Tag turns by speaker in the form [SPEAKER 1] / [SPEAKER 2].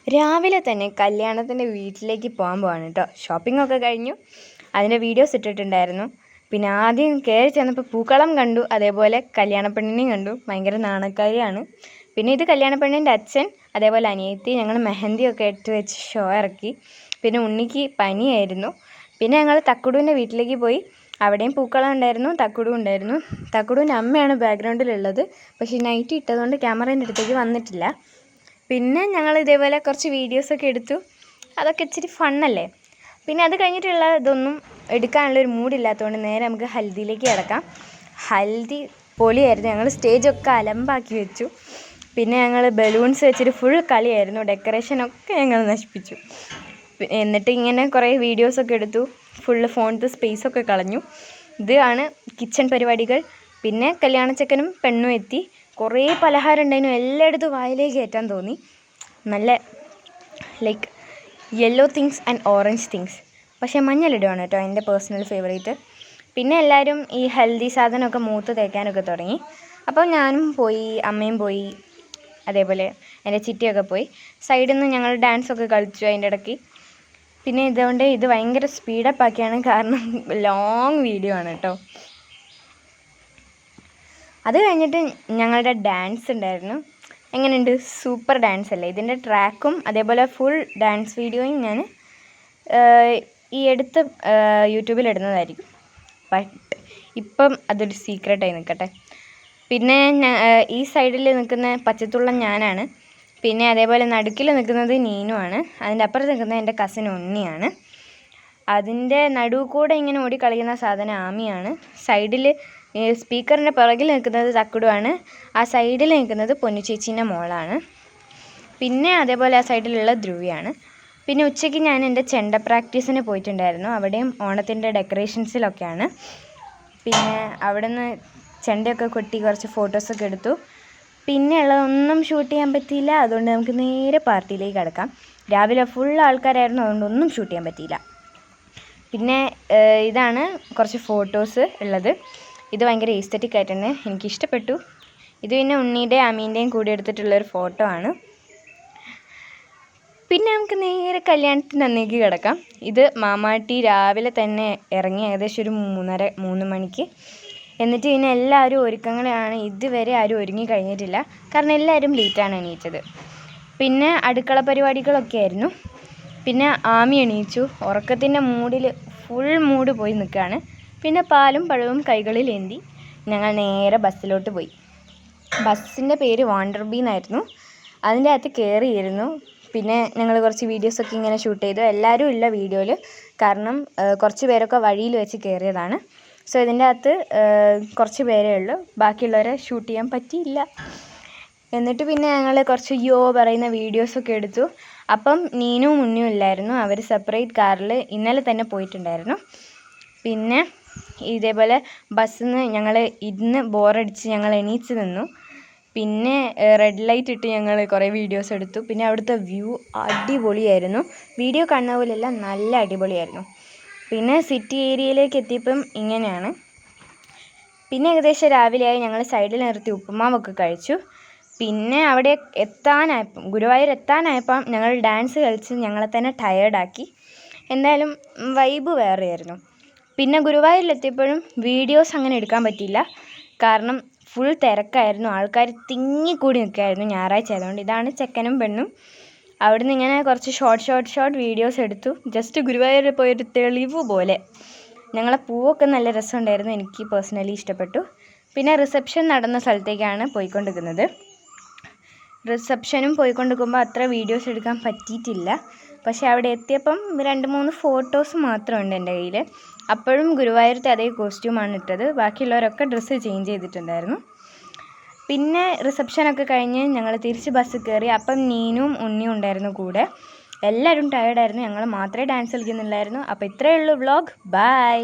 [SPEAKER 1] രാവിലെ തന്നെ കല്യാണത്തിൻ്റെ വീട്ടിലേക്ക് പോകാൻ പോവാണ് കേട്ടോ. ഷോപ്പിംഗ് ഒക്കെ കഴിഞ്ഞു, അതിൻ്റെ വീഡിയോസ് ഇട്ടിട്ടുണ്ടായിരുന്നു. പിന്നെ ആദ്യം കയറി ചെന്നപ്പോൾ പൂക്കളം കണ്ടു, അതേപോലെ കല്യാണപ്പെണ്ണിനെയും കണ്ടു. ഭയങ്കര നാണക്കാരിയാണ്. പിന്നെ ഇത് കല്യാണപ്പെണ്ണിൻ്റെ അച്ഛൻ, അതേപോലെ അനിയത്തി. ഞങ്ങൾ മെഹന്തിയൊക്കെ ഇട്ട് വെച്ച് ഷോ ഇറക്കി. പിന്നെ ഉണ്ണിക്ക് പനിയായിരുന്നു. പിന്നെ ഞങ്ങൾ തക്കുടുവിൻ്റെ വീട്ടിലേക്ക് പോയി. അവിടെയും പൂക്കളം ഉണ്ടായിരുന്നു, തക്കുടും ഉണ്ടായിരുന്നു. തക്കുടുവിൻ്റെ അമ്മയാണ് ബാക്ക്ഗ്രൗണ്ടിലുള്ളത്, പക്ഷേ നൈറ്റ് ഇട്ടതുകൊണ്ട് ക്യാമറേൻ്റെ അടുത്തേക്ക് വന്നിട്ടില്ല. പിന്നെ ഞങ്ങൾ ഇതേപോലെ കുറച്ച് വീഡിയോസൊക്കെ എടുത്തു. അതൊക്കെ ഇച്ചിരി ഫണ്ണല്ലേ. പിന്നെ അത് കഴിഞ്ഞിട്ടുള്ള ഇതൊന്നും എടുക്കാനുള്ളൊരു മൂഡില്ലാത്തതുകൊണ്ട് നേരെ നമുക്ക് ഹൽദിയിലേക്ക് കിടക്കാം. ഹൽദി പൊളിയായിരുന്നു. ഞങ്ങൾ സ്റ്റേജൊക്കെ അലമ്പാക്കി വെച്ചു. പിന്നെ ഞങ്ങൾ ബലൂൺസ് വെച്ചിട്ട് ഫുൾ കളിയായിരുന്നു. ഡെക്കറേഷനൊക്കെ ഞങ്ങൾ നശിപ്പിച്ചു. എന്നിട്ട് ഇങ്ങനെ കുറേ വീഡിയോസൊക്കെ എടുത്തു. ഫുള്ള് ഫോണിൻ്റെ സ്പേസൊക്കെ കളഞ്ഞു. ഇതാണ് കിച്ചൺ പരിപാടികൾ. പിന്നെ കല്യാണച്ചക്കനും പെണ്ണും എത്തി. കുറേ പലഹാരം ഉണ്ടായിരുന്നു. എല്ലായിടത്തും വായിലേക്ക് കയറ്റാൻ തോന്നി. നല്ല like yellow things and orange things. പക്ഷേ മഞ്ഞളിടുവാണ് കേട്ടോ എൻ്റെ പേഴ്സണൽ ഫേവറേറ്റ്. പിന്നെ എല്ലാവരും ഈ ഹെൽത്തി സാധനമൊക്കെ മൂത്ത് തേക്കാനൊക്കെ തുടങ്ങി. അപ്പോൾ ഞാനും പോയി, അമ്മയും പോയി, അതേപോലെ എൻ്റെ ചിറ്റിയൊക്കെ പോയി. സൈഡിൽ നിന്ന് ഞങ്ങൾ ഡാൻസൊക്കെ കളിച്ചു അതിൻ്റെ ഇടയ്ക്ക്. പിന്നെ ഇതുകൊണ്ട് ഇത് ഭയങ്കര സ്പീഡപ്പ് ആക്കിയാണ്, കാരണം ലോങ് വീഡിയോ ആണ് കേട്ടോ. അത് കഴിഞ്ഞിട്ട് ഞങ്ങളുടെ ഡാൻസ് ഉണ്ടായിരുന്നു. എങ്ങനെയുണ്ട്? സൂപ്പർ ഡാൻസ് അല്ലേ? ഇതിൻ്റെ ട്രാക്കും അതേപോലെ ഫുൾ ഡാൻസ് വീഡിയോയും ഞാൻ ഈ അടുത്ത് യൂട്യൂബിൽ ഇടുന്നതായിരിക്കും. ബട്ട് ഇപ്പം അതൊരു സീക്രട്ടായി നിൽക്കട്ടെ. പിന്നെ ഈ സൈഡിൽ നിൽക്കുന്ന പച്ചത്തുള്ളം ഞാനാണ്. പിന്നെ അതേപോലെ നടുക്കിൽ നിൽക്കുന്നത് നീനുവാണ്. അതിൻ്റെ അപ്പുറത്ത് നിൽക്കുന്നത് എൻ്റെ കസിൻ ഉണ്ണിയാണ്. അതിൻ്റെ നടുവ് കൂടെ ഇങ്ങനെ ഓടി കളിക്കുന്ന സാധനം ആമിയാണ്. സൈഡിൽ സ്പീക്കറിൻ്റെ പുറകിൽ നിൽക്കുന്നത് തക്കുടുവാണ്. ആ സൈഡിൽ നിൽക്കുന്നത് പൊന്നുചേച്ചീൻ്റെ മോളാണ്. പിന്നെ അതേപോലെ ആ സൈഡിലുള്ള ധ്രുവിയാണ്. പിന്നെ ഉച്ചയ്ക്ക് ഞാൻ എൻ്റെ ചെണ്ട പ്രാക്ടീസിന് പോയിട്ടുണ്ടായിരുന്നു. അവിടെയും ഓണത്തിൻ്റെ ഡെക്കറേഷൻസിലൊക്കെയാണ്. പിന്നെ അവിടെ നിന്ന് ചെണ്ടയൊക്കെ കൊട്ടി കുറച്ച് ഫോട്ടോസൊക്കെ എടുത്തു. പിന്നെ ഉള്ളതൊന്നും ഷൂട്ട് ചെയ്യാൻ പറ്റിയില്ല. അതുകൊണ്ട് നമുക്ക് നേരെ പാർട്ടിയിലേക്ക് കിടക്കാം. രാവിലെ ഫുൾ ആൾക്കാരായിരുന്നു, അതുകൊണ്ട് ഒന്നും ഷൂട്ട് ചെയ്യാൻ പറ്റിയില്ല. പിന്നെ ഇതാണ് കുറച്ച് ഫോട്ടോസ് ഉള്ളത്. ഇത് ഭയങ്കര എസ്തെറ്റിക് ആയിട്ടുണ്ട്, എനിക്കിഷ്ടപ്പെട്ടു. ഇത് പിന്നെ ഉണ്ണിയുടെയും അമീൻ്റെയും കൂടി എടുത്തിട്ടുള്ളൊരു ഫോട്ടോ ആണ്. പിന്നെ നമുക്ക് നേരെ കല്യാണത്തിൻ്റെ അന്നേക്ക് കിടക്കാം. ഇത് മാമാട്ടി രാവിലെ തന്നെ ഇറങ്ങി, ഏകദേശം ഒരു 3 മണിക്ക്. എന്നിട്ട് പിന്നെ എല്ലാവരും ഒരുക്കങ്ങളാണ്. ഇതുവരെ ആരും ഒരുങ്ങി കഴിഞ്ഞിട്ടില്ല, കാരണം എല്ലാവരും ലേറ്റാണ് എണീറ്റത്. പിന്നെ അടുക്കള പരിപാടികളൊക്കെ ആയിരുന്നു. പിന്നെ ആമി എണീച്ചു. ഉറക്കത്തിൻ്റെ മൂഡിൽ ഫുൾ മൂഡ് പോയി നിൽക്കുകയാണ്. പിന്നെ പാലും പഴവും കൈകളിൽ ഏന്തി ഞങ്ങൾ നേരെ ബസ്സിലോട്ട് പോയി. ബസ്സിൻ്റെ പേര് വാണ്ടർബീ എന്നായിരുന്നു. അതിൻ്റെ അകത്ത് കയറിയിരുന്നു. പിന്നെ ഞങ്ങൾ കുറച്ച് വീഡിയോസൊക്കെ ഇങ്ങനെ ഷൂട്ട് ചെയ്തു. എല്ലാവരും ഇല്ല വീഡിയോയിൽ, കാരണം കുറച്ച് പേരൊക്കെ വഴിയിൽ വെച്ച് കയറിയതാണ്. സോ ഇതിൻ്റെ അകത്ത് കുറച്ച് പേരേ ഉള്ളൂ, ബാക്കിയുള്ളവരെ ഷൂട്ട് ചെയ്യാൻ പറ്റിയില്ല. എന്നിട്ട് പിന്നെ ഞങ്ങൾ കുറച്ച് പറയുന്ന വീഡിയോസൊക്കെ എടുത്തു. അപ്പം നീനും മുന്നും ഇല്ലായിരുന്നു, അവർ സെപ്പറേറ്റ് കാറിൽ ഇന്നലെ തന്നെ പോയിട്ടുണ്ടായിരുന്നു. പിന്നെ ഇതേപോലെ ബസ്സിൽ നിന്ന് ഞങ്ങൾ ഇന്ന് ബോറടിച്ച് ഞങ്ങൾ എണീച്ച് നിന്നു. പിന്നെ റെഡ് ലൈറ്റ് ഇട്ട് ഞങ്ങൾ കുറേ വീഡിയോസ് എടുത്തു. പിന്നെ അവിടുത്തെ വ്യൂ അടിപൊളിയായിരുന്നു. വീഡിയോ കാണുന്ന പോലെയല്ല, നല്ല അടിപൊളിയായിരുന്നു. പിന്നെ സിറ്റി ഏരിയയിലേക്ക് എത്തിയപ്പം ഇങ്ങനെയാണ്. പിന്നെ ഏകദേശം രാവിലെയായി. ഞങ്ങൾ സൈഡിൽ നിർത്തി ഉപ്പുമാവൊക്കെ കഴിച്ചു. പിന്നെ അവിടെ ഗുരുവായൂർ എത്താനായപ്പം ഞങ്ങൾ ഡാൻസ് കളിച്ച് ഞങ്ങളെ തന്നെ ടയേർഡാക്കി. എന്തായാലും വൈബ് വേറെയായിരുന്നു. പിന്നെ ഗുരുവായൂരിലെത്തിയപ്പോഴും വീഡിയോസ് അങ്ങനെ എടുക്കാൻ പറ്റിയില്ല, കാരണം ഫുൾ തിരക്കായിരുന്നു. ആൾക്കാർ തിങ്ങിക്കൂടി നിൽക്കുകയായിരുന്നു, ഞായറാഴ്ച ആയതുകൊണ്ട്. ഇതാണ് ചെക്കനും പെണ്ണും. അവിടുന്ന് ഇങ്ങനെ കുറച്ച് ഷോർട്ട് വീഡിയോസ് എടുത്തു. ജസ്റ്റ് ഗുരുവായൂരിൽ പോയൊരു തെളിവ് പോലെ. ഞങ്ങളെ പൂവൊക്കെ നല്ല രസമുണ്ടായിരുന്നു, എനിക്ക് പേഴ്സണലി ഇഷ്ടപ്പെട്ടു. പിന്നെ റിസപ്ഷൻ നടന്ന സ്ഥലത്തേക്കാണ് പോയിക്കൊണ്ടിരിക്കുന്നത്. റിസപ്ഷനും പോയിക്കൊണ്ടിരിക്കുമ്പോൾ അത്ര വീഡിയോസ് എടുക്കാൻ പറ്റിയിട്ടില്ല. പക്ഷേ അവിടെ എത്തിയപ്പം 2-3 ഫോട്ടോസ് മാത്രമുണ്ട് എൻ്റെ കയ്യിൽ. അപ്പോഴും ഗുരുവായൂരത്തെ അതേ കോസ്റ്റ്യൂമാണ് ഇട്ടത്. ബാക്കിയുള്ളവരൊക്കെ ഡ്രസ്സ് ചേഞ്ച് ചെയ്തിട്ടുണ്ടായിരുന്നു. പിന്നെ റിസപ്ഷനൊക്കെ കഴിഞ്ഞ് ഞങ്ങൾ തിരിച്ച് ബസ്സിൽ കയറി. അപ്പം നീനും ഉണ്ണിയും ഉണ്ടായിരുന്നു കൂടെ. എല്ലാവരും ടയേർഡായിരുന്നു, ഞങ്ങൾ മാത്രമേ ഡാൻസ് കളിക്കുന്നുണ്ടായിരുന്നു. അപ്പോൾ ഇത്രയേ ഉള്ളൂ വ്ളോഗ്. ബൈ.